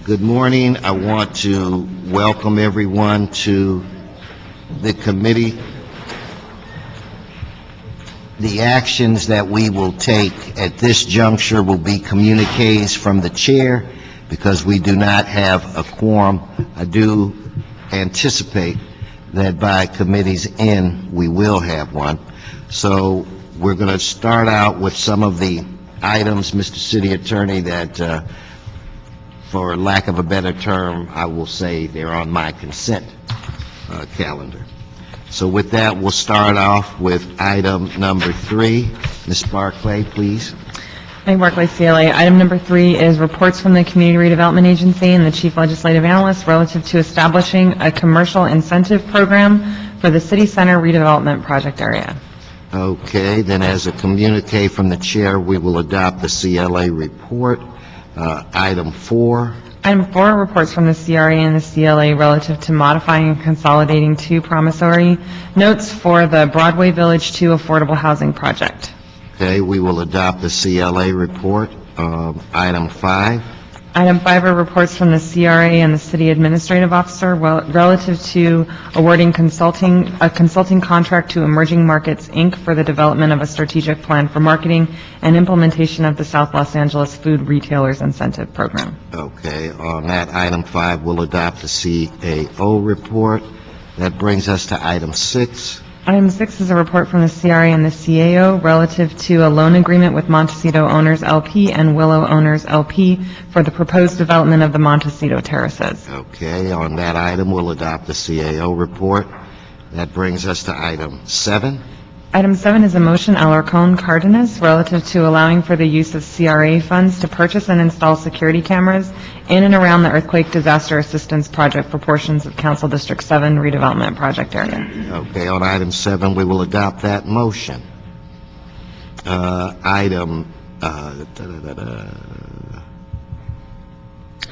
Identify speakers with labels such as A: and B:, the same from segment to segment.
A: Good morning. I want to welcome everyone to the committee. The actions that we will take at this juncture will be communiques from the chair because we do not have a quorum. I do anticipate that by committee's end we will have one. So we're going to start out with some of the items, Mr. City Attorney, that for lack of a better term, I will say they're on my consent calendar. So with that, we'll start off with item number 3. Ms. Barclay, please.
B: Thank Barclay CLA. Item number 3 is reports from the Community Redevelopment Agency and the Chief Legislative Analyst relative to establishing a commercial incentive program for the City Center redevelopment project area.
A: Okay, then as a communique from the chair, we will adopt the CLA report. Item 4.
B: Item 4, reports from the CRA and the CLA relative to modifying and consolidating 2 promissory notes for the Broadway Village 2 affordable housing project.
A: Okay, we will adopt the CLA report. Item 5.
B: Item 5 are reports from the CRA and the City Administrative Officer relative to awarding a consulting contract to Emerging Markets, Inc. for the development of a strategic plan for marketing and implementation of the South Los Angeles Food Retailers Incentive Program.
A: Okay, on that item 5, we'll adopt the CAO report. That brings us to item 6.
B: Item 6 is a report from the CRA and the CAO relative to a loan agreement with Montecito Owners LP and Willow Owners LP for the proposed development of the Montecito Terraces.
A: Okay, on that item, we'll adopt the CAO report. That brings us to item 7.
B: Item 7 is a motion Alarcon Cardenas relative to allowing for the use of CRA funds to purchase and install security cameras in and around the Earthquake Disaster Assistance Project for portions of Council District 7 redevelopment project area.
A: Okay, on item 7, we will adopt that motion. Item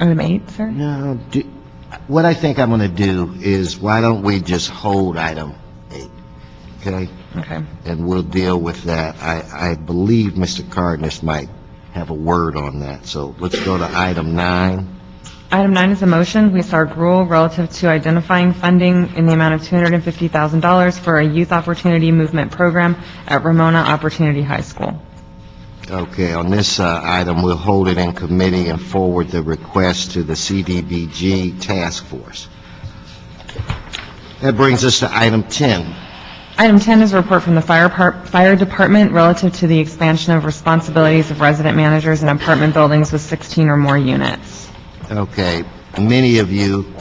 B: 8, sir?
A: No, what I think I'm going to do is, why don't we just hold item 8, okay?
B: Okay.
A: And we'll deal with that. I believe Mr. Cardenas might have a word on that. So let's go to item 9.
B: Item 9 is a motion, we start rule relative to identifying funding in the amount of $250,000 for a youth opportunity movement program at Ramona Opportunity High School.
A: Okay, on this item, we'll hold it in committee and forward the request to the CDBG task force. That brings us to item 10.
B: Item 10 is a report from the fire department relative to the expansion of responsibilities of resident managers in apartment buildings with 16 or more units.
A: Okay, many of you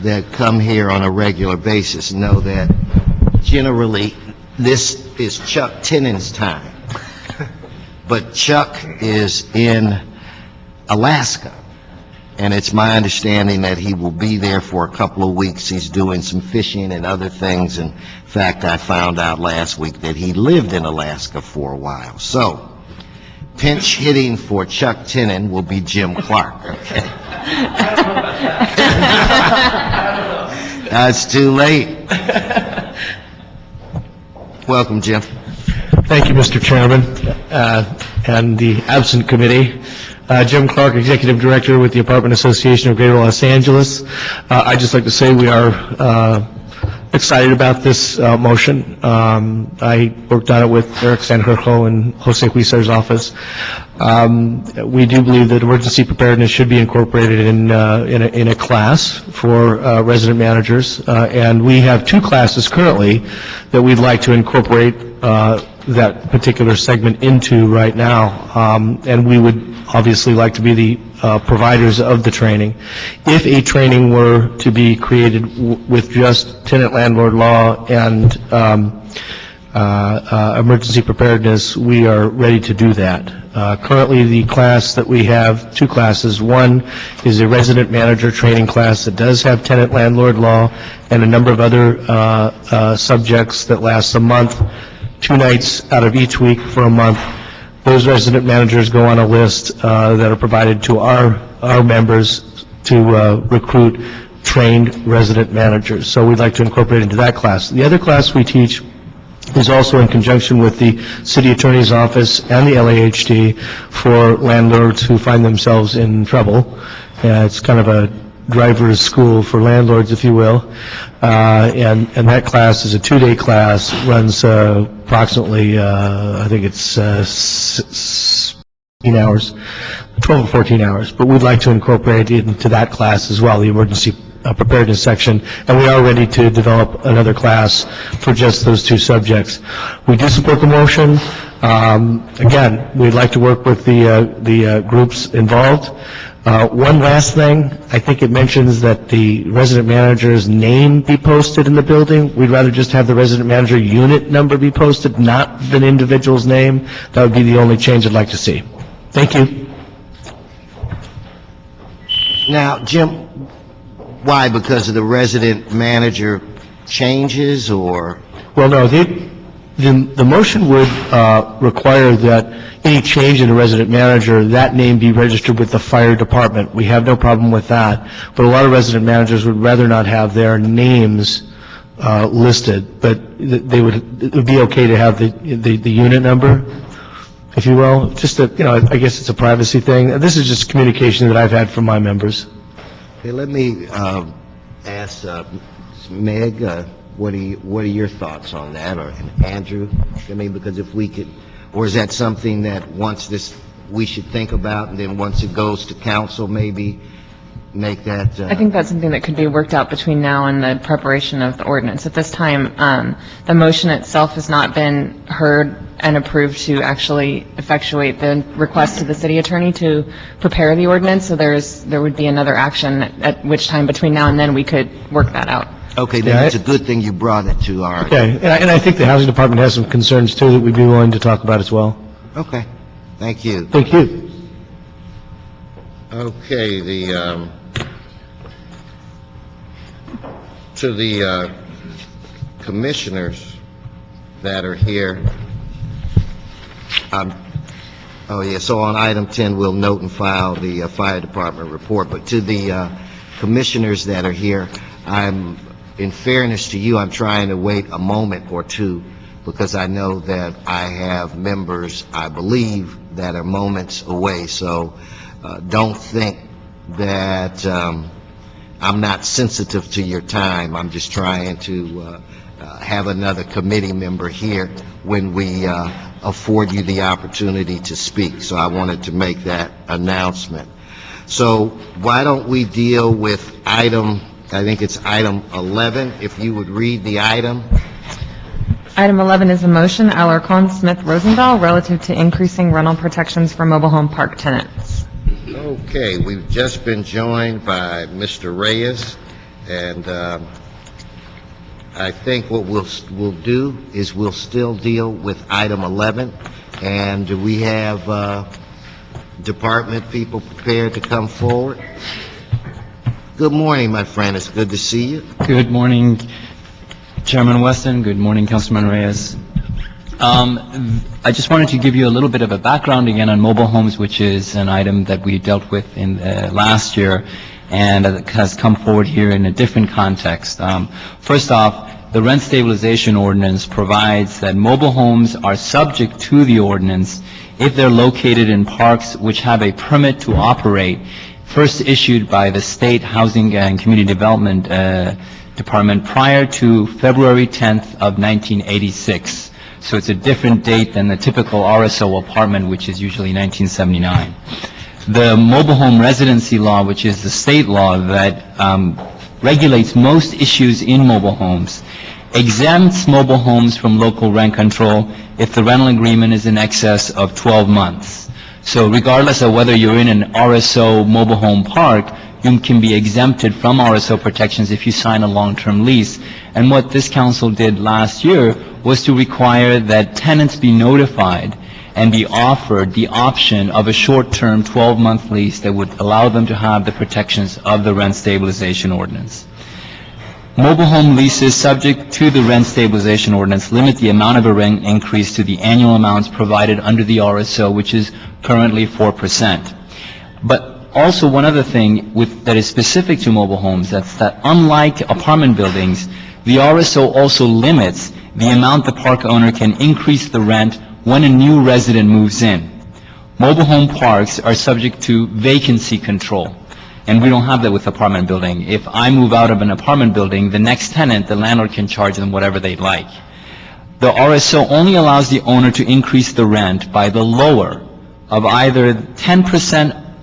A: that come here on a regular basis know that generally this is Chuck Tennant's time. But Chuck is in Alaska, and it's my understanding that he will be there for a couple of weeks. He's doing some fishing and other things. In fact, I found out last week that he lived in Alaska for a while. So, pinch hitting for Chuck Tennant will be Jim Clark, okay? That's too late. Welcome, Jim.
C: Thank you, Mr. Chairman, and the absent committee. Jim Clark, Executive Director with the Apartment Association of Greater Los Angeles. I'd just like to say we are excited about this motion. I worked on it with Eric Sanjurjo in Jose Huizar's office. We do believe that emergency preparedness should be incorporated in a class for resident managers, and we have 2 classes currently that we'd like to incorporate that particular segment into right now, and we would obviously like to be the providers of the training. If a training were to be created with just tenant landlord law and emergency preparedness, we are ready to do that. Currently, the class that we have, 2 classes. One is a resident manager training class that does have tenant landlord law and a number of other subjects that lasts a month, 2 nights out of each week for a month. Those resident managers go on a list that are provided to our members to recruit trained resident managers. So we'd like to incorporate into that class. The other class we teach is also in conjunction with the City Attorney's Office and the LAHD for landlords who find themselves in trouble It's kind of a driver's school for landlords, if you will. And that class is a 2-day class, runs approximately, I think it's 16 hours, 12 or 14 hours. But we'd like to incorporate it into that class as well, the emergency preparedness section, and we are ready to develop another class for just those two subjects. We do support the motion. Again, we'd like to work with the groups involved. One last thing, I think it mentions that the resident manager's name be posted in the building. We'd rather just have the resident manager unit number be posted, not the individual's name. That would be the only change I'd like to see. Thank you.
A: Now, Jim, why? Because of the resident manager changes, or?
C: Well, no, the motion would require that any change in the resident manager, that name be registered with the fire department. We have no problem with that, but a lot of resident managers would rather not have their names listed, but it would be okay to have the unit number, if you will. Just that, I guess it's a privacy thing. This is just communication that I've had from my members.
A: Okay, let me ask Meg, what are your thoughts on that, or Andrew? I mean, because if we could, or is that something that we should think about, and then once it goes to council, maybe make that?
B: I think that's something that could be worked out between now and the preparation of the ordinance. At this time, the motion itself has not been heard and approved to actually effectuate the request to the city attorney to prepare the ordinance, so there would be another action at which time between now and then we could work that out.
A: Okay, then it's a good thing you brought it to our...
C: Okay, and I think the housing department has some concerns too that we'd be willing to talk about as well.
A: Okay, thank you.
C: Thank you.
A: Okay, to the commissioners that are here, so on item 10, we'll note and file the fire department report, but to the commissioners that are here, in fairness to you, I'm trying to wait a moment or two, because I know that I have members, I believe, that are moments away, so don't think that I'm not sensitive to your time. I'm just trying to have another committee member here when we afford you the opportunity to speak. So I wanted to make that announcement. So why don't we deal with I think it's item 11, if you would read the item.
B: Item 11 is a motion, Alarcon Smith Rosendahl, relative to increasing rental protections for mobile home park tenants.
A: Okay, we've just been joined by Mr. Reyes, and I think what we'll do is we'll still deal with item 11, and do we have department people prepared to come forward? Good morning, my friend. It's good to see you.
D: Good morning, Chairman Weston. Good morning, Councilman Reyes. I just wanted to give you a little bit of a background again on mobile homes, which is an item that we dealt with in last year and has come forward here in a different context. First off, the rent stabilization ordinance provides that mobile homes are subject to the ordinance if they're located in parks which have a permit to operate, first issued by the State Housing and Community Development Department prior to February 10th of 1986. So it's a different date than the typical RSO apartment, which is usually 1979. The mobile home residency law, which is the state law that regulates most issues in mobile homes, exempts mobile homes from local rent control if the rental agreement is in excess of 12 months. So regardless of whether you're in an RSO mobile home park, you can be exempted from RSO protections if you sign a long-term lease. And what this council did last year was to require that tenants be notified and be offered the option of a short-term 12-month lease that would allow them to have the protections of the rent stabilization ordinance. Mobile home leases subject to the rent stabilization ordinance limit the amount of a rent increase to the annual amounts provided under the RSO, which is currently 4%. But also one other thing that is specific to mobile homes, that's that unlike apartment buildings, the RSO also limits the amount the park owner can increase the rent when a new resident moves in. Mobile home parks are subject to vacancy control. And we don't have that with apartment building. If I move out of an apartment building, the next tenant, the landlord can charge them whatever they like. The RSO only allows the owner to increase the rent by the lower of either 10%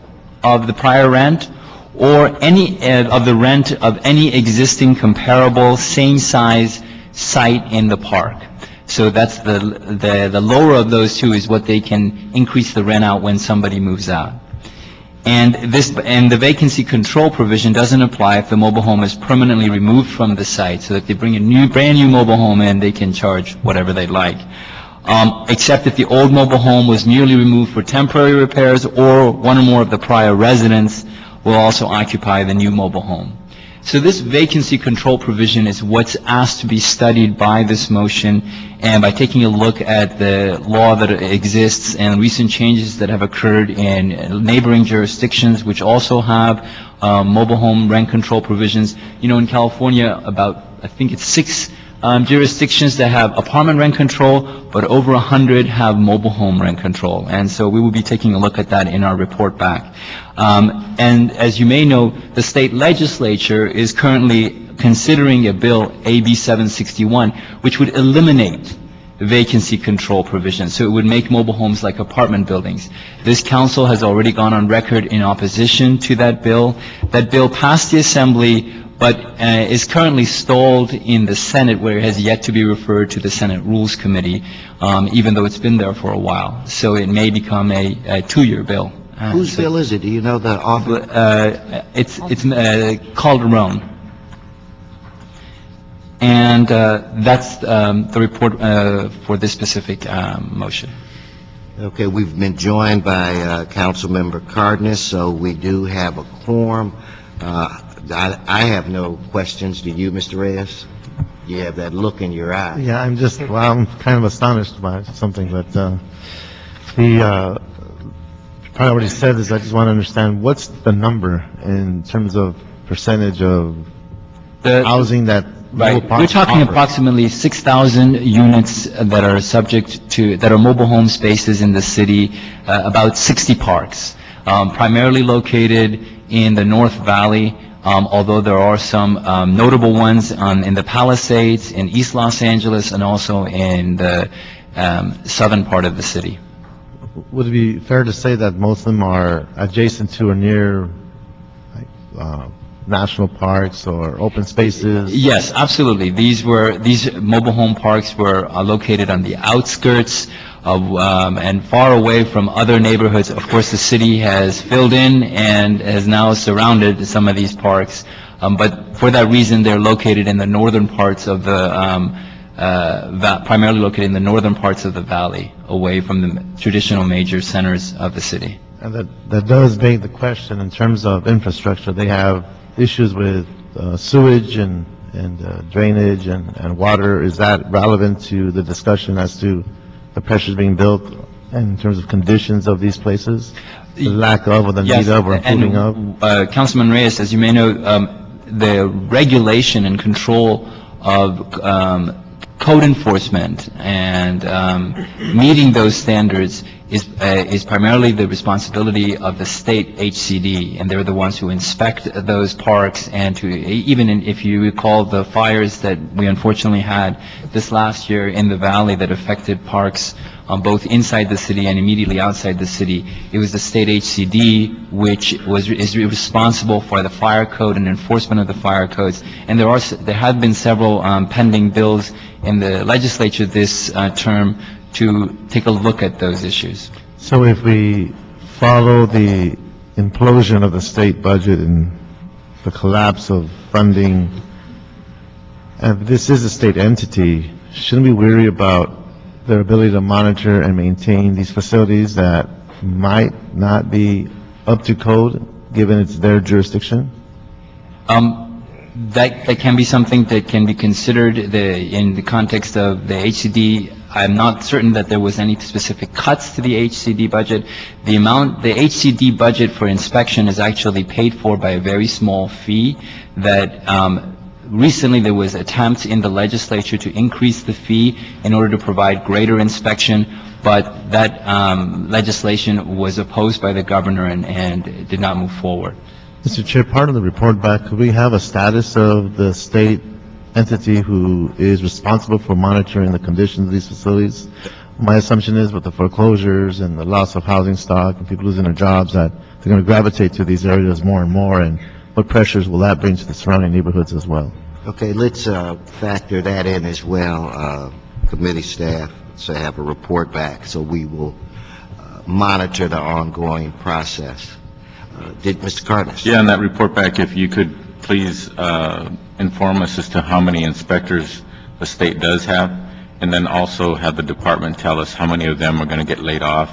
D: of the prior rent or any of the rent of any existing comparable same-size site in the park. So that's the lower of those two is what they can increase the rent out when somebody moves out. And the vacancy control provision doesn't apply if the mobile home is permanently removed from the site, so that they bring a brand new mobile home in, they can charge whatever they like. Except if the old mobile home was merely removed for temporary repairs, or one or more of the prior residents will also occupy the new mobile home. So this vacancy control provision is what's asked to be studied by this motion, and by taking a look at the law that exists and recent changes that have occurred in neighboring jurisdictions which also have mobile home rent control provisions. You know, in California, I think it's 6 jurisdictions that have apartment rent control, but over 100 have mobile home rent control. And so we will be taking a look at that in our report back. And as you may know, the state legislature is currently considering a bill, AB 761, which would eliminate the vacancy control provision. So it would make mobile homes like apartment buildings. This council has already gone on record in opposition to that bill. That bill passed the Assembly, but is currently stalled in the Senate, where it has yet to be referred to the Senate Rules Committee, even though it's been there for a while. So it may become a 2-year bill.
A: Whose bill is it? Do you know the author?
D: It's Calderon. And that's the report for this specific motion.
A: Okay, we've been joined by Councilmember Cardenas, so we do have a quorum. I have no questions. Do you, Mr. Reyes? You have that look in your eye.
E: Yeah, I'm kind of astonished by something, but probably already said this. I just want to understand, what's the number in terms of percentage of housing that
D: Right. We're talking approximately 6,000 units that are that are mobile home spaces in the city, about 60 parks, primarily located in the North Valley, although there are some notable ones in the Palisades, in East Los Angeles, and also in the southern part of the city.
E: Would it be fair to say that most of them are adjacent to or near national parks or open spaces?
D: Yes, absolutely. These mobile home parks were located on the outskirts of and far away from other neighborhoods. Of course, the city has filled in and has now surrounded some of these parks, but for that reason, they're located in the northern parts of the primarily located in the northern parts of the valley, away from the traditional major centers of the city.
E: And that does beg the question in terms of infrastructure. They have issues with sewage and drainage and water. Is that relevant to the discussion as to the pressures being built in terms of conditions of these places? The lack of, or the need of, or improving of?
D: Councilman Reyes, as you may know, the regulation and control of code enforcement and meeting those standards is primarily the responsibility of the state HCD, and they're the ones who inspect those parks. And if you recall the fires that we unfortunately had this last year in the valley that affected parks both inside the city and immediately outside the city, it was the state HCD which is responsible for the fire code and enforcement of the fire codes. And there have been several pending bills in the legislature this term to take a look at those issues.
E: So if we follow the implosion of the state budget and the collapse of funding, and this is a state entity, shouldn't we worry about their ability to monitor and maintain these facilities that might not be up to code, given it's their jurisdiction?
D: That can be something that can be considered in the context of the HCD. I'm not certain that there was any specific cuts to the HCD budget. The HCD budget for inspection is actually paid for by a very small fee that recently there was attempts in the legislature to increase the fee in order to provide greater inspection, but that legislation was opposed by the governor and did not move forward.
E: Mr. Chair, part of the report back, could we have a status of the state entity who is responsible for monitoring the conditions of these facilities? My assumption is with the foreclosures and the loss of housing stock and people losing their jobs, that they're going to gravitate to these areas more and more, and what pressures will that bring to the surrounding neighborhoods as well?
A: Okay, let's factor that in as well, committee staff, to have a report back, so we will monitor the ongoing process. Did Mr. Cardenas?
F: Yeah, in that report back, if you could please inform us as to how many inspectors the state does have, and then also have the department tell us how many of them are going to get laid off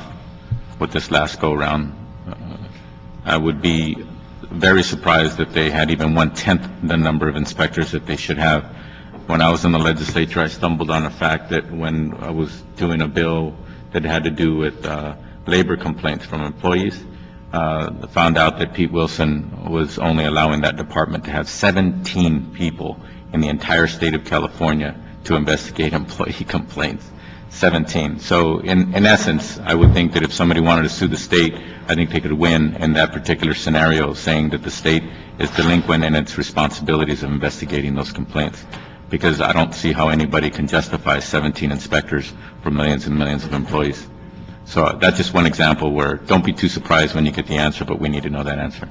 F: with this last go-around. I would be very surprised if they had even 1/10 the number of inspectors that they should have. When I was in the legislature, I stumbled on a fact that when I was doing a bill that had to do with labor complaints from employees, found out that Pete Wilson was only allowing that department to have 17 people in the entire state of California to investigate employee complaints. 17. So in essence, I would think that if somebody wanted to sue the state, I think they could win in that particular scenario, saying that the state is delinquent in its responsibilities of investigating those complaints. Because I don't see how anybody can justify 17 inspectors for millions and millions of employees. So that's just one example where don't be too surprised when you get the answer, but we need to know that answer.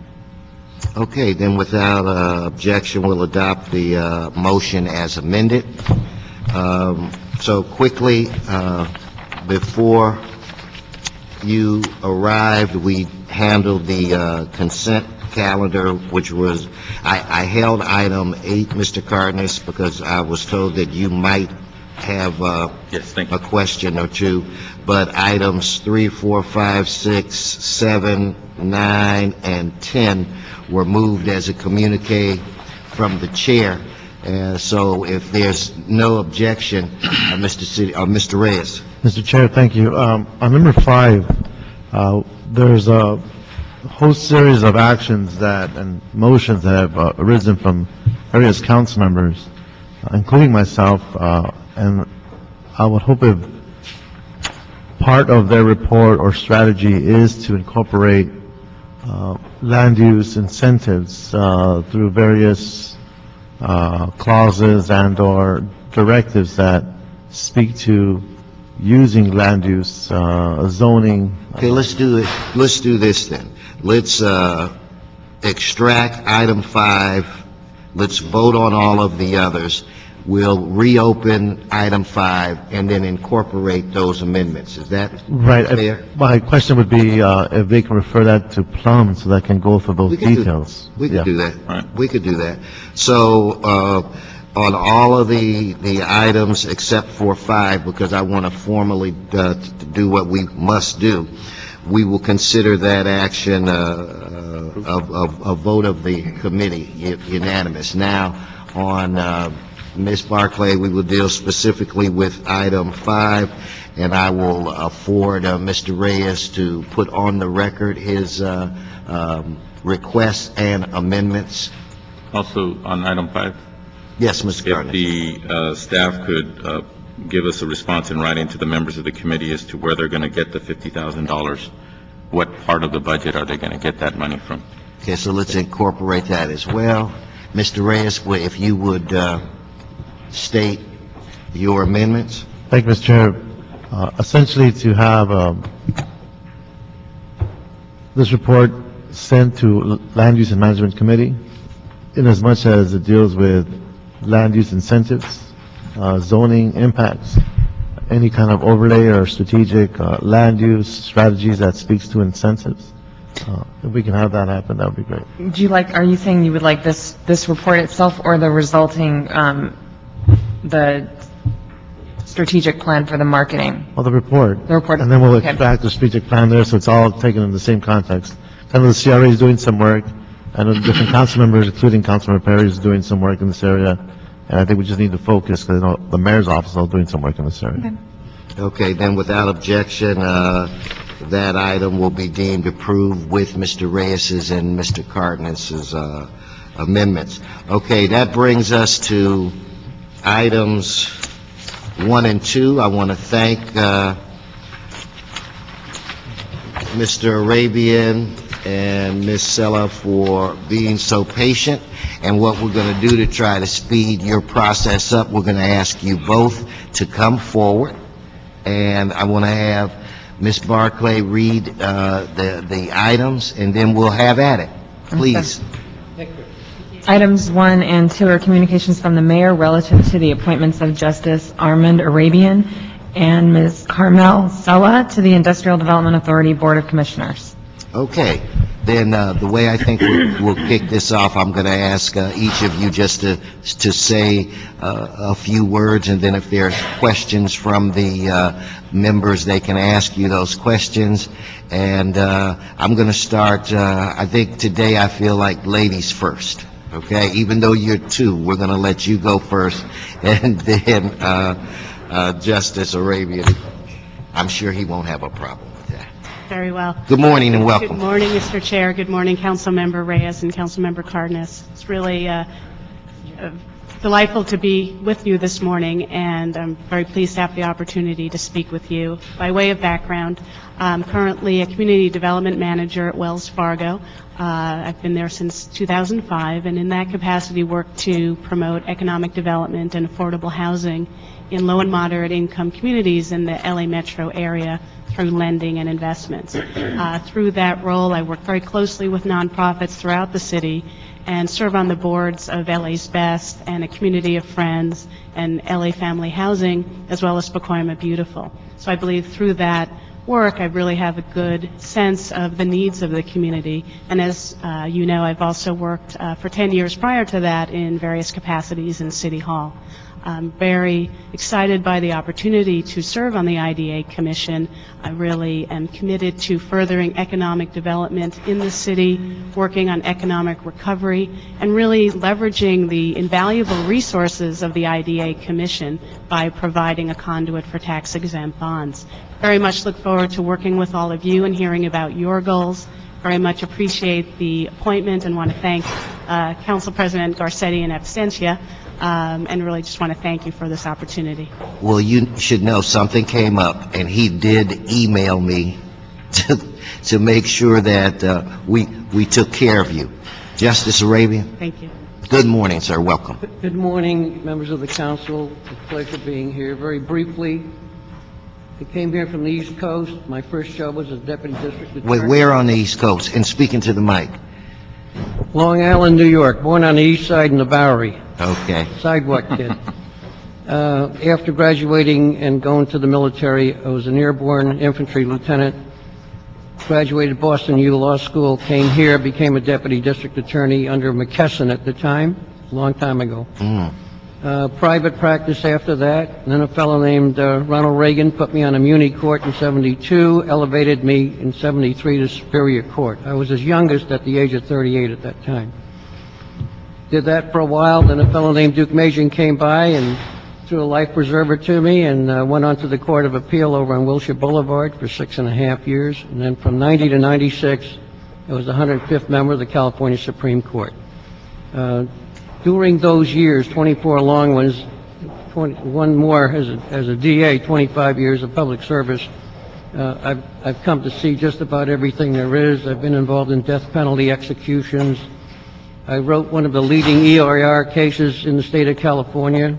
A: Okay, then without objection, we'll adopt the motion as amended. So quickly, before you arrived, we handled the consent calendar, which was, I held item 8, Mr. Cardenas, because I was told that you might have
F: Yes, thank you.
A: a question or two, but items 3, 4, 5, 6, 7, 9, and 10 were moved as a communique from the chair. So if there's no objection, Mr. Reyes.
E: Mr. Chair, thank you. On number 5, there's a whole series of actions that, and motions that have arisen from various council members, including myself, and I would hope if part of their report or strategy is to incorporate land use incentives through various clauses and/or directives that speak to using land use, zoning.
A: Okay, let's do it. Let's do this then. Let's extract item 5. Let's vote on all of the others. We'll reopen item 5 and then incorporate those amendments. Is that
E: Right.
A: fair?
E: My question would be if they can refer that to Plum so that can go through those details.
A: We could
E: Yeah.
A: do that.
F: Right.
A: We could do that. So, on all of the items except for 5, because I want to formally to do what we must do, we will consider that action a vote of the committee unanimous. Now, on Ms. Barclay, we will deal specifically with item 5, and I will afford Mr. Reyes to put on the record his requests and amendments.
F: Also, on item 5,
A: Yes, Mr.
F: if
A: Gardner.
F: the staff could give us a response in writing to the members of the committee as to where they're going to get the $50,000, what part of the budget are they going to get that money from?
A: Okay, so let's incorporate that as well. Mr. Reyes, if you would state your amendments.
E: Thank you, Mr. Chair. Essentially, to have this report sent to Land Use and Management Committee, in as much as it deals with land use incentives, zoning impacts, any kind of overlay or strategic land use strategies that speaks to incentives. If we can have that happen, that would be great.
B: Do you like, are you saying you would like this report itself or the resulting, the strategic plan for the marketing?
E: Well, the report.
B: The report.
E: And then we'll
B: Okay.
E: extract the strategic plan there, so it's all taken in the same context. I know the CRA is doing some work, I know different council members, including Councilmember Perry, is doing some work in this area, and I think we just need to focus, because I know the mayor's office is all doing some work in this area.
A: Okay, then without objection, that item will be deemed approved with Mr. Reyes's and Mr. Cardenas's amendments. Okay, that brings us to items 1 and 2. I want to thank Mr. Arabian and Ms. Sella for being so patient. And what we're going to do to try to speed your process up, we're going to ask you both to come forward. And I want to have Ms. Barclay read the items, and then we'll have at it. Please.
B: Items 1 and 2 are communications from the mayor relative to the appointments of Justice Armand Arabian and Ms. Carmel Sella to the Industrial Development Authority Board of Commissioners.
A: Okay, then the way I think we'll kick this off, I'm going to ask each of you just to say a few words, and then if there's questions from the members, they can ask you those questions. And I'm going to start, I think today I feel like ladies first, okay? Even though you're two, we're going to let you go first, and then Justice Arabian, I'm sure he won't have a problem.
G: Very well.
A: Good morning and welcome.
G: Good morning, Mr. Chair. Good morning, Councilmember Reyes and Councilmember Cardenas. It's really delightful to be with you this morning, and I'm very pleased to have the opportunity to speak with you. By way of background, I'm currently a Community Development Manager at Wells Fargo. I've been there since 2005, and in that capacity work to promote economic development and affordable housing in low and moderate income communities in the LA metro area through lending and investments. Through that role, I work very closely with nonprofits throughout the city and serve on the boards of LA's Best and a Community of Friends and LA Family Housing, as well as Pacoima Beautiful. So I believe through that work, I really have a good sense of the needs of the community. And as you know, I've also worked for 10 years prior to that in various capacities in City Hall. I'm very excited by the opportunity to serve on the IDA Commission. I really am committed to furthering economic development in the city, working on economic recovery, and really leveraging the invaluable resources of the IDA Commission by providing a conduit for tax-exempt bonds. Very much look forward to working with all of you and hearing about your goals. Very much appreciate the appointment and want to thank Council President Garcetti in absentia. And really just want to thank you for this opportunity.
A: Well, you should know something came up, and he did email me to make sure that we took care of you. Justice Arabian?
G: Thank you.
A: Good morning, sir. Welcome.
H: Good morning, members of the council. It's a pleasure being here. Very briefly, I came here from the East Coast. My first job was as deputy district attorney.
A: Wait, where on the East Coast? And speaking to the mic.
H: Long Island, New York. Born on the east side in the Bowery.
A: Okay.
H: Sidewalk kid. After graduating and going to the military, I was an airborne infantry lieutenant. Graduated Boston U Law School, came here, became a deputy district attorney under McKesson at the time, a long time ago. Private practice after that, and then a fellow named Ronald Reagan put me on a Muni court in 72, elevated me in 73 to Superior Court. I was his youngest at the age of 38 at that time. Did that for a while, then a fellow named Duke Majan came by and threw a life preserver to me, and went on to the Court of Appeal over on Wilshire Boulevard for 6.5 years. And then from 90 to 96, I was the 105th member of the California Supreme Court. During those years, 24 long ones, one more as a DA, 25 years of public service, I've come to see just about everything there is. I've been involved in death penalty executions. I wrote one of the leading EIR cases in the state of California,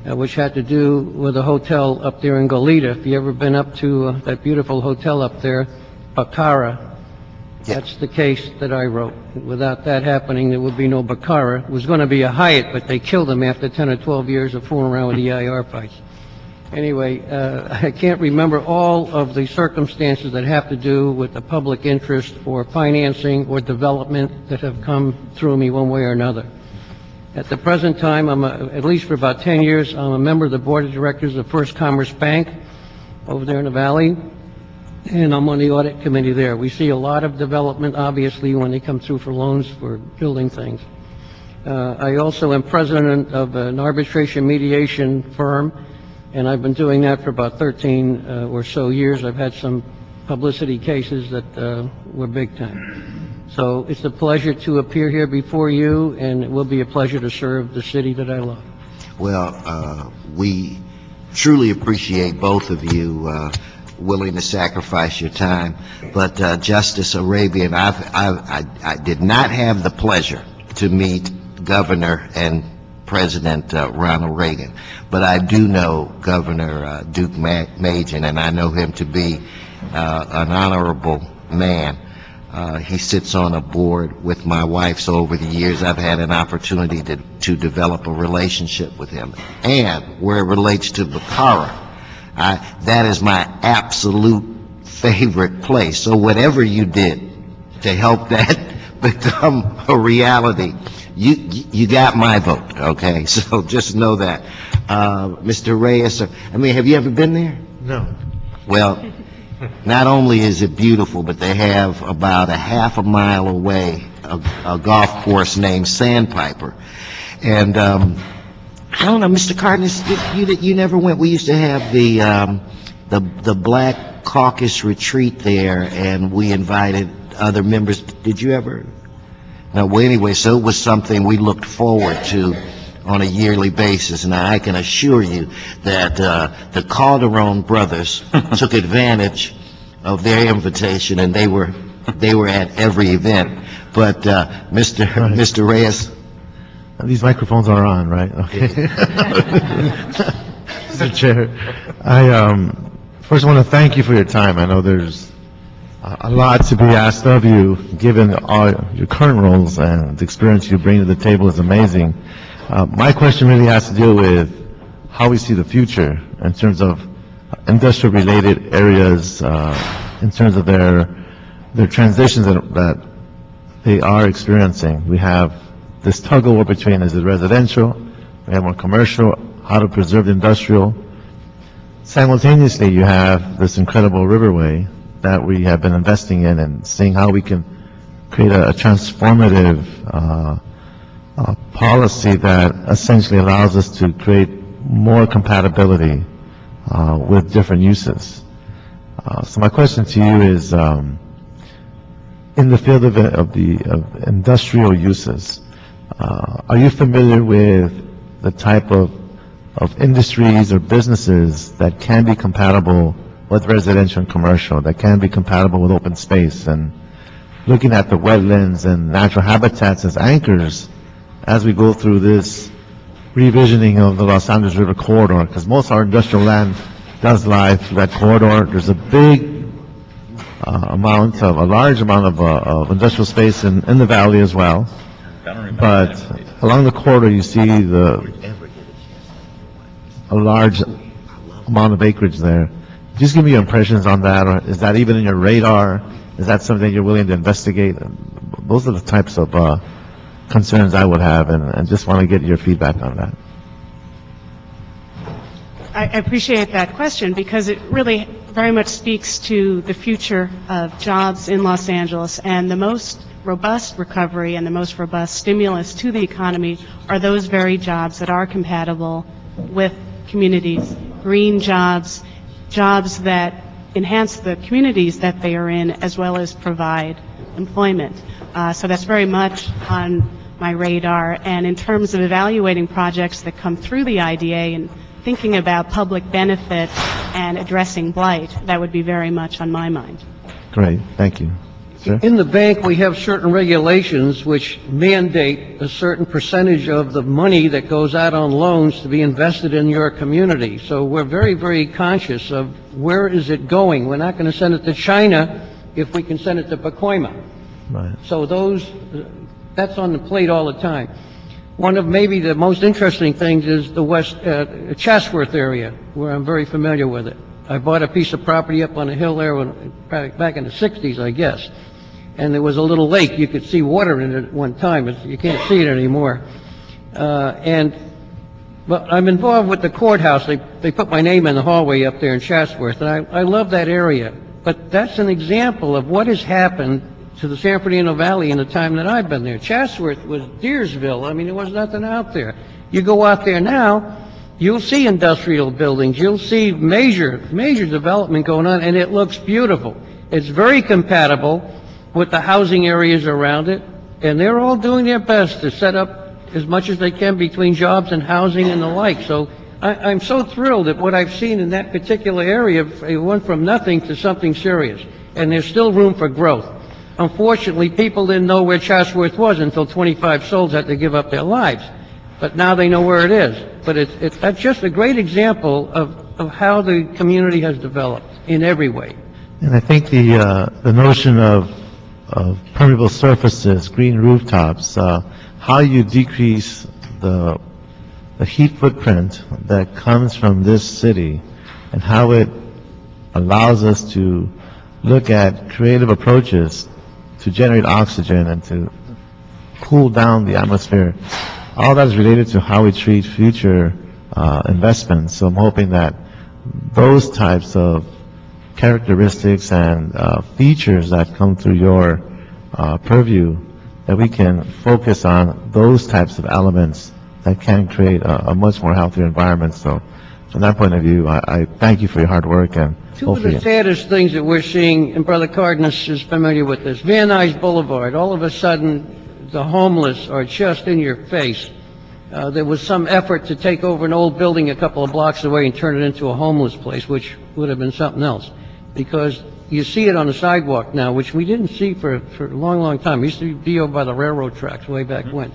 H: which had to do with a hotel up there in Goleta. If you ever been up to that beautiful hotel up there, Baccara, that's the case that I wrote. Without that happening, there would be no Baccara. It was going to be a Hyatt, but they killed him after 10 or 12 years of fooling around with EIR fights. Anyway, I can't remember all of the circumstances that have to do with the public interest or financing or development that have come through me one way or another. At the present time, at least for about 10 years, I'm a member of the board of directors of First Commerce Bank over there in the Valley, and I'm on the audit committee there. We see a lot of development, obviously, when they come through for loans for building things. I also am president of an arbitration mediation firm, and I've been doing that for about 13 or so years. I've had some publicity cases that were big time. So it's a pleasure to appear here before you, and it will be a pleasure to serve the city that I love.
A: Well, we truly appreciate both of you. willing to sacrifice your time. But Justice Arabian, I did not have the pleasure to meet Governor and President Ronald Reagan, but I do know Governor Duke Majan, and I know him to be an honorable man. He sits on a board with my wife, so over the years I've had an opportunity to develop a relationship with him. And where it relates to Bukhara, that is my absolute favorite place. So whatever you did to help that become a reality, you got my vote, okay? So just know that. Mr. Reyes, I mean, have you ever been there?
E: No.
A: Well, not only is it beautiful, but they have about a half a mile away a golf course named Sandpiper. And I don't know, Mr. Cardenas, you never went. We used to have the Black Caucus retreat there, and we invited other members. Did you ever? No, well, anyway, so it was something we looked forward to on a yearly basis. Now, I can assure you that the Calderon brothers took advantage of their invitation, and they were at every event. But Mr. Reyes,
E: These microphones are on, right? Okay. Mr. Chair, I first want to thank you for your time. I know there's a lot to be asked of you, given all your current roles, and the experience you bring to the table is amazing. My question really has to do with how we see the future in terms of industrial-related areas, in terms of their transitions that they are experiencing. We have this tug-of-war between, is it residential, we have more commercial, how to preserve the industrial. Simultaneously, you have this incredible riverway that we have been investing in and seeing how we can create a transformative policy that essentially allows us to create more compatibility with different uses. So my question to you is, in the field of industrial uses, are you familiar with the type of industries or businesses that can be compatible with residential and commercial, that can be compatible with open space, and looking at the wetlands and natural habitats as anchors as we go through this revisioning of the Los Angeles River corridor, because most of our industrial land does lie through that corridor. There's a big a large amount of industrial space in the valley as well. But along the corridor, you see a large amount of acreage there. Just give me your impressions on that, or is that even in your radar? Is that something you're willing to investigate? Those are the types of concerns I would have, and just want to get your feedback on that.
G: I appreciate that question because it really very much speaks to the future of jobs in Los Angeles, and the most robust recovery and the most robust stimulus to the economy are those very jobs that are compatible with communities, green jobs, jobs that enhance the communities that they are in as well as provide employment. So that's very much on my radar. And in terms of evaluating projects that come through the IDA and thinking about public benefit and addressing blight, that would be very much on my mind.
E: Great, thank you. Sir?
H: In the bank, we have certain regulations which mandate a certain percentage of the money that goes out on loans to be invested in your community. So we're very, very conscious of where is it going. We're not going to send it to China if we can send it to Pacoima.
E: Right.
H: So that's on the plate all the time. One of maybe the most interesting things is the West Chatsworth area, where I'm very familiar with it. I bought a piece of property up on a hill there back in the 60s, I guess. And there was a little lake. You could see water in it at one time. You can't see it anymore. But I'm involved with the courthouse. They put my name in the hallway up there in Chatsworth, and I love that area. But that's an example of what has happened to the San Bernardino Valley in the time that I've been there. Chatsworth was Deersville. I mean, there was nothing out there. You go out there now, you'll see industrial buildings. You'll see major development going on, and it looks beautiful. It's very compatible with the housing areas around it, and they're all doing their best to set up as much as they can between jobs and housing and the like. So I'm so thrilled at what I've seen in that particular area. It went from nothing to something serious, and there's still room for growth. Unfortunately, people didn't know where Chatsworth was until 25 souls had to give up their lives. But now they know where it is. But that's just a great example of how the community has developed in every way.
E: And I think the notion of permeable surfaces, green rooftops, how you decrease the heat footprint that comes from this city, and how it allows us to look at creative approaches to generate oxygen and to cool down the atmosphere. All that is related to how we treat future investments. So I'm hoping that those types of characteristics and features that come through your purview, that we can focus on those types of elements that can create a much more healthier environment. So from that point of view, I thank you for your hard work, and
H: Two of
E: hopefully
H: the saddest things that we're seeing, and Brother Cardenas is familiar with this, Van Nuys Boulevard, all of a sudden, the homeless are just in your face. There was some effort to take over an old building a couple of blocks away and turn it into a homeless place, which would have been something else. Because you see it on the sidewalk now, which we didn't see for a long, long time. It used to be over by the railroad tracks way back when.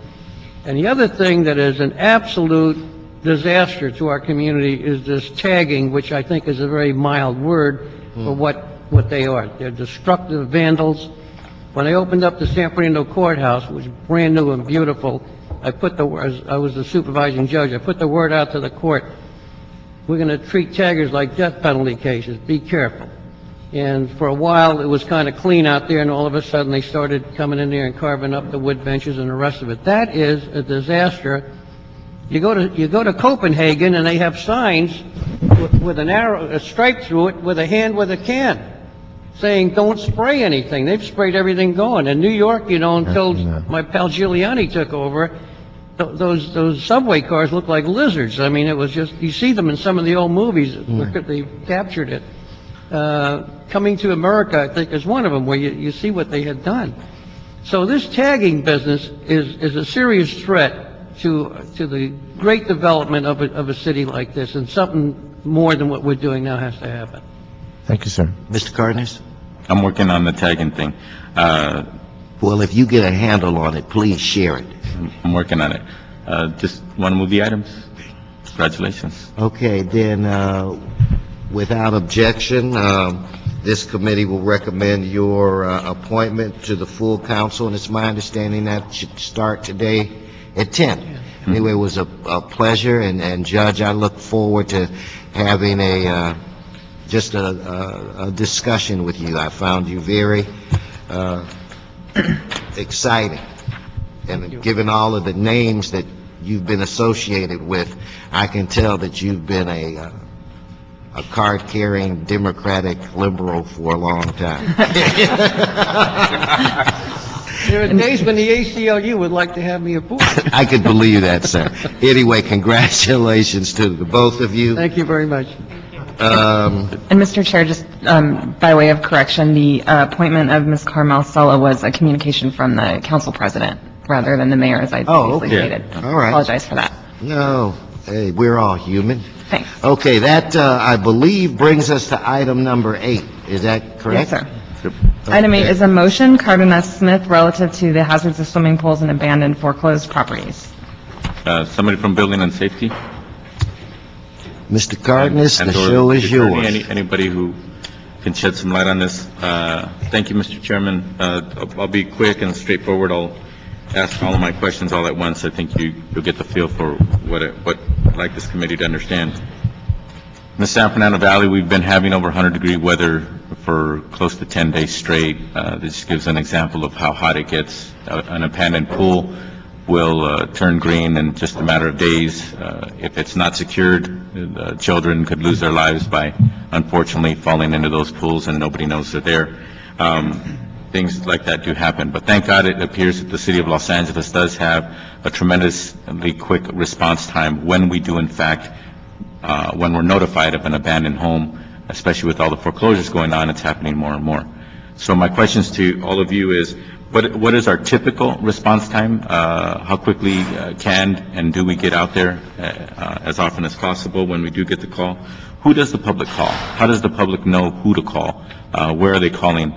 H: And the other thing that is an absolute disaster to our community is this tagging, which I think is a very mild word for what they are. They're destructive vandals. When I opened up the San Fernando Courthouse, which was brand new and beautiful, I was the supervising judge, I put the word out to the court, we're going to treat taggers like death penalty cases, be careful. And for a while, it was kind of clean out there, and all of a sudden, they started coming in there and carving up the wood benches and the rest of it. That is a disaster. You go to Copenhagen, and they have signs with an arrow, a stripe through it, with a hand with a can, saying, don't spray anything. They've sprayed everything going. In New York, until my pal Giuliani took over, those subway cars looked like lizards. I mean, it was just, you see them in some of the old movies, they captured it. Coming to America, I think, is one of them, where you see what they had done. So this tagging business is a serious threat to the great development of a city like this, and something more than what we're doing now has to happen.
E: thank you, sir.
A: Mr. Cardenas?
F: I'm working on the tagging thing.
A: Well, if you get a handle on it, please share it.
F: I'm working on it. Just want to move the items? Congratulations.
A: Okay, then, without objection, this committee will recommend your appointment to the full council, and it's my understanding that should start today at 10. Anyway, it was a pleasure, and Judge, I look forward to having just a discussion with you. I found you very exciting, and given all of the names that you've been associated with, I can tell that you've been a card-carrying Democratic liberal for a long time.
H: There are days when the ACLU would like to have me aboard.
A: I could believe that, sir. Anyway, congratulations to the both of you.
H: Thank you very much.
B: And Mr. Chair, just by way of correction, the appointment of Ms. Carmel Sulla was a communication from the council president rather than the mayor, as I previously stated.
A: All right.
B: Apologize for that.
A: No, hey, we're all human.
B: Thanks.
A: Okay, that, I believe, brings us to item number 8. Is that correct?
B: Yes, sir. Item 8 is a motion, Cardenas Smith, relative to the hazards of swimming pools and abandoned foreclosed properties.
F: Somebody from Building and Safety?
A: Mr. Cardenas, the
F: And/or
A: show is
F: the attorney,
A: yours.
F: Anybody who can shed some light on this? Thank you, Mr. Chairman. I'll be quick and straightforward. I'll ask all of my questions all at once. I think you'll get the feel for what I'd like this committee to understand. In the San Fernando Valley, we've been having over 100-degree weather for close to 10 days straight. This gives an example of how hot it gets. An abandoned pool will turn green in just a matter of days. If it's not secured, the children could lose their lives by, unfortunately, falling into those pools and nobody knows they're there. Things like that do happen. But thank God it appears that the city of Los Angeles does have a tremendously quick response time when we do, in fact, when we're notified of an abandoned home, especially with all the foreclosures going on, it's happening more and more. So my questions to all of you is, What is our typical response time? How quickly can and do we get out there as often as possible when we do get the call? Who does the public call? How does the public know who to call? Where are they calling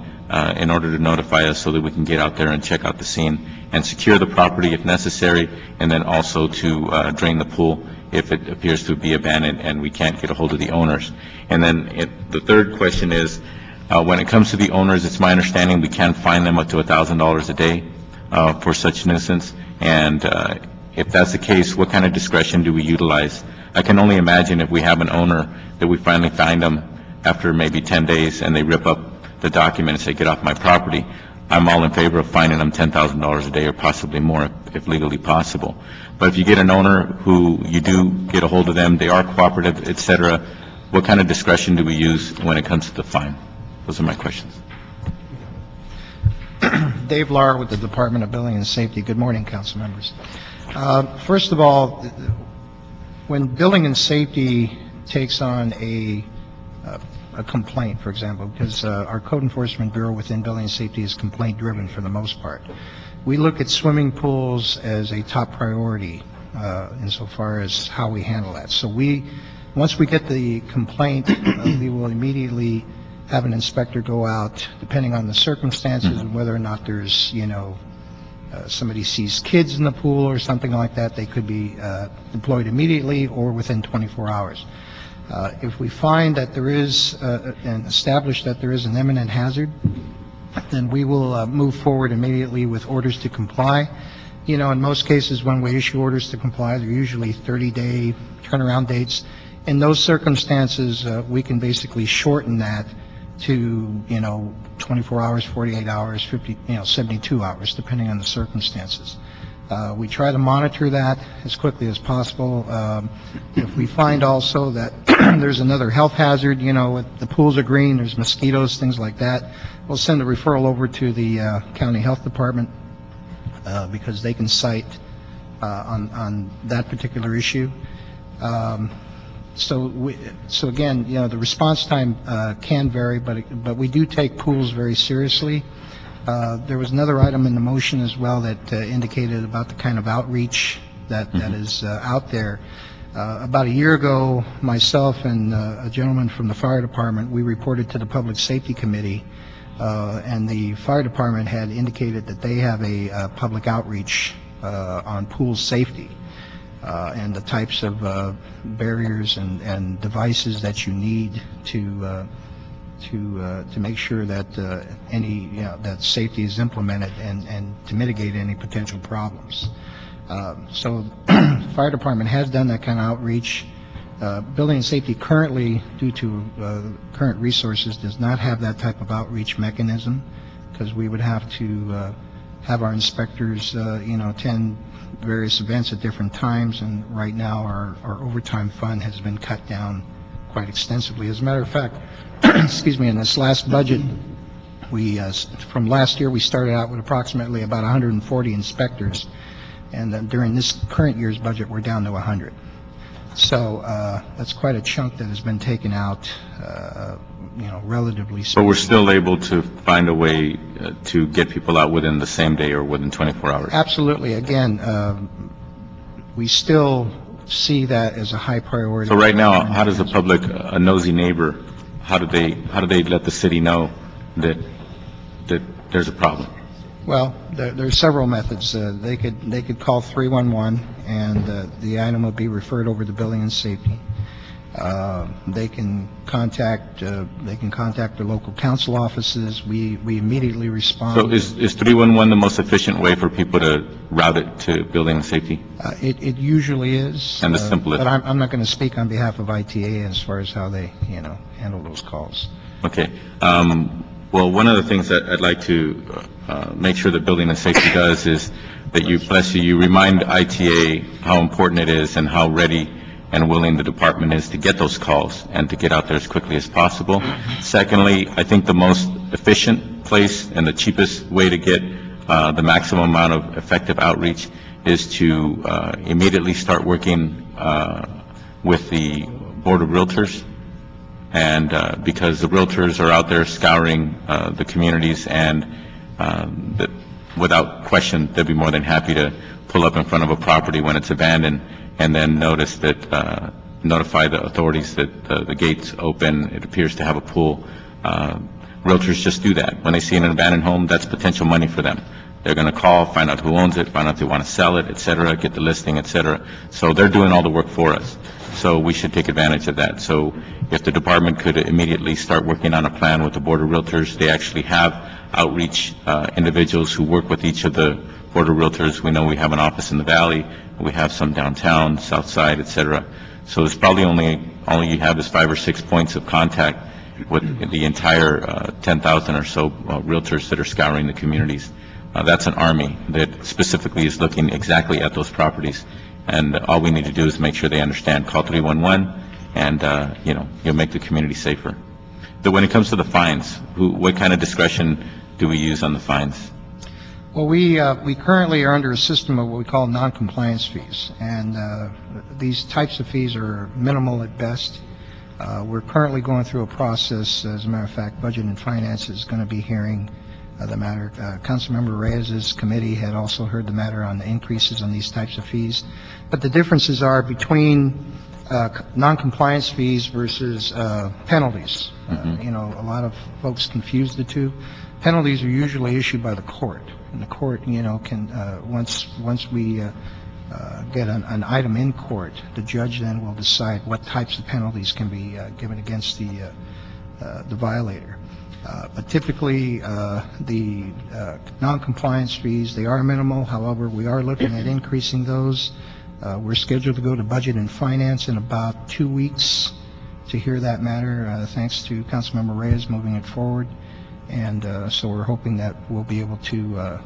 F: in order to notify us so that we can get out there and check out the scene and secure the property if necessary, and then also to drain the pool if it appears to be abandoned and we can't get a hold of the owners? And then the third question is, when it comes to the owners, it's my understanding we can fine them up to $1,000 a day for such nuisance. And if that's the case, what kind of discretion do we utilize? I can only imagine if we have an owner that we finally find them after maybe 10 days and they rip up the document and say, get off my property. I'm all in favor of fining them $10,000 a day or possibly more if legally possible. But if you get an owner who you do get a hold of them, they are cooperative, et cetera, what kind of discretion do we use when it comes to the fine? Those are my questions.
I: Dave Lar with the Department of Building and Safety. Good morning, council members. First of all, when Building and Safety takes on a complaint, for example, because our Code Enforcement Bureau within Building and Safety is complaint-driven for the most part, we look at swimming pools as a top priority insofar as how we handle that. So once we get the complaint, we will immediately have an inspector go out, depending on the circumstances and whether or not there's, somebody sees kids in the pool or something like that, they could be deployed immediately or within 24 hours. If we find that there is, and establish that there is an imminent hazard, then we will move forward immediately with orders to comply. In most cases, when we issue orders to comply, they're usually 30-day turnaround dates. In those circumstances, we can basically shorten that to, 24 hours, 48 hours, 50, 72 hours, depending on the circumstances. We try to monitor that as quickly as possible. If we find also that there's another health hazard, the pools are green, there's mosquitoes, things like that, we'll send a referral over to the county health department because they can cite on that particular issue. So again, the response time can vary, but we do take pools very seriously. There was another item in the motion as well that indicated about the kind of outreach that is out there. About a year ago, myself and a gentleman from the fire department, we reported to the Public Safety Committee, and the fire department had indicated that they have a public outreach on pool safety. And the types of barriers and devices that you need to make sure that that safety is implemented and to mitigate any potential problems. So the fire department has done that kind of outreach. Building and Safety currently, due to current resources, does not have that type of outreach mechanism because we would have to have our inspectors, attend various events at different times, and right now our overtime fund has been cut down quite extensively. As a matter of fact, excuse me, in this last budget, from last year we started out with approximately about 140 inspectors, and then during this current year's budget we're down to 100. So that's quite a chunk that has been taken out, relatively speaking.
F: But we're still able to find a way to get people out within the same day or within 24 hours.
I: Absolutely. Again, we still see that as a high priority.
F: So right now, how does the public, a nosy neighbor, how do they let the city know that there's a problem?
I: Well, there's several methods. They could call 311, and the item will be referred over to Building and Safety. They can contact their local council offices. We immediately respond.
F: So is 311 the most efficient way for people to route it to Building and Safety?
I: It usually is.
F: And the simplest.
I: But I'm not going to speak on behalf of ITA as far as how they handle those calls.
F: Okay. Well, one of the things that I'd like to make sure that Building and Safety does is that you remind ITA how important it is and how ready and willing the department is to get those calls and to get out there as quickly as possible. Secondly, I think the most efficient place and the cheapest way to get the maximum amount of effective outreach is to immediately start working with the Board of Realtors. And because the realtors are out there scouring the communities, and without question, they'd be more than happy to pull up in front of a property when it's abandoned and then notify the authorities that the gate's open, it appears to have a pool. Realtors just do that. When they see an abandoned home, that's potential money for them. They're going to call, find out who owns it, find out if they want to sell it, et cetera, get the listing, et cetera. So they're doing all the work for us. So we should take advantage of that. So if the department could immediately start working on a plan with the Board of Realtors, they actually have outreach individuals who work with each of the Board of Realtors. We know we have an office in the Valley, we have some downtown, South Side, et cetera. So it's probably all you have is 5 or 6 points of contact with the entire 10,000 or so realtors that are scouring the communities. That's an army that specifically is looking exactly at those properties. And all we need to do is make sure they understand. Call 311 and, you'll make the community safer. When it comes to the fines, what kind of discretion do we use on the fines?
I: Well, we currently are under a system of what we call non-compliance fees, and these types of fees are minimal at best. We're currently going through a process. As a matter of fact, Budget and Finance is going to be hearing the matter. Councilmember Reyes's committee had also heard the matter on the increases on these types of fees. But the differences are between non-compliance fees versus penalties. A lot of folks confuse the two. Penalties are usually issued by the court, and the court, can once we get an item in court, the judge then will decide what types of penalties can be given against the violator. But typically, the non-compliance fees, they are minimal. However, we are looking at increasing those. We're scheduled to go to Budget and Finance in about 2 weeks to hear that matter, thanks to Councilmember Reyes moving it forward. And so we're hoping that we'll be able to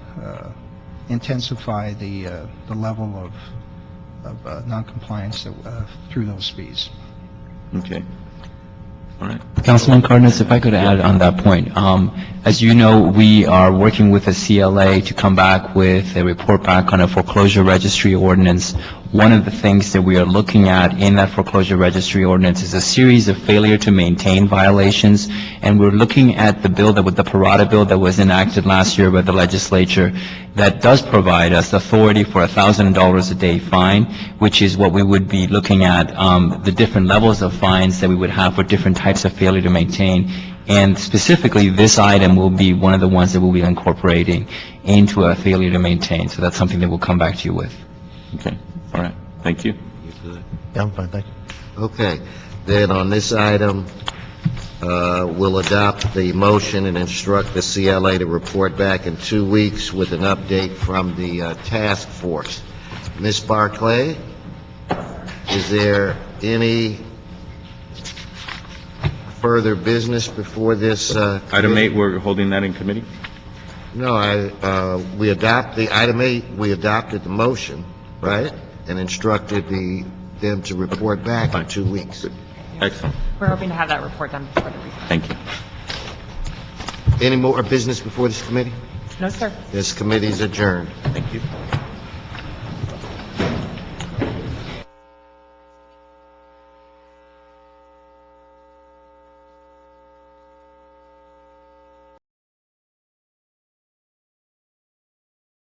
I: intensify the level of non-compliance through those fees.
F: Okay. All right.
D: Councilman Cardenas, if I could add on that point. As you know, we are working with the CLA to come back with a report back on a foreclosure registry ordinance. One of the things that we are looking at in that foreclosure registry ordinance is a series of failure to maintain violations, and we're looking at the bill the Parada bill that was enacted last year by the legislature that does provide us authority for $1,000 a day fine, which is what we would be looking at, the different levels of fines that we would have for different types of failure to maintain. And specifically, this item will be one of the ones that we'll be incorporating into a failure to maintain. So that's something that we'll come back to you with.
F: Okay. All right. Thank you.
E: Yeah, I'm fine, thank you.
A: Okay. Then on this item, we'll adopt the motion and instruct the CLA to report back in 2 weeks with an update from the task force. Ms. Barclay, is there any further business before this?
F: Item 8, we're holding that in committee?
A: No, we adopt the item 8. We adopted the motion, right, and instructed them to report back in 2 weeks.
F: Excellent.
B: We're hoping to have that report done before the recess.
F: Thank you.
A: Any more business before this committee?
B: No, sir.
A: This committee is adjourned. Thank you.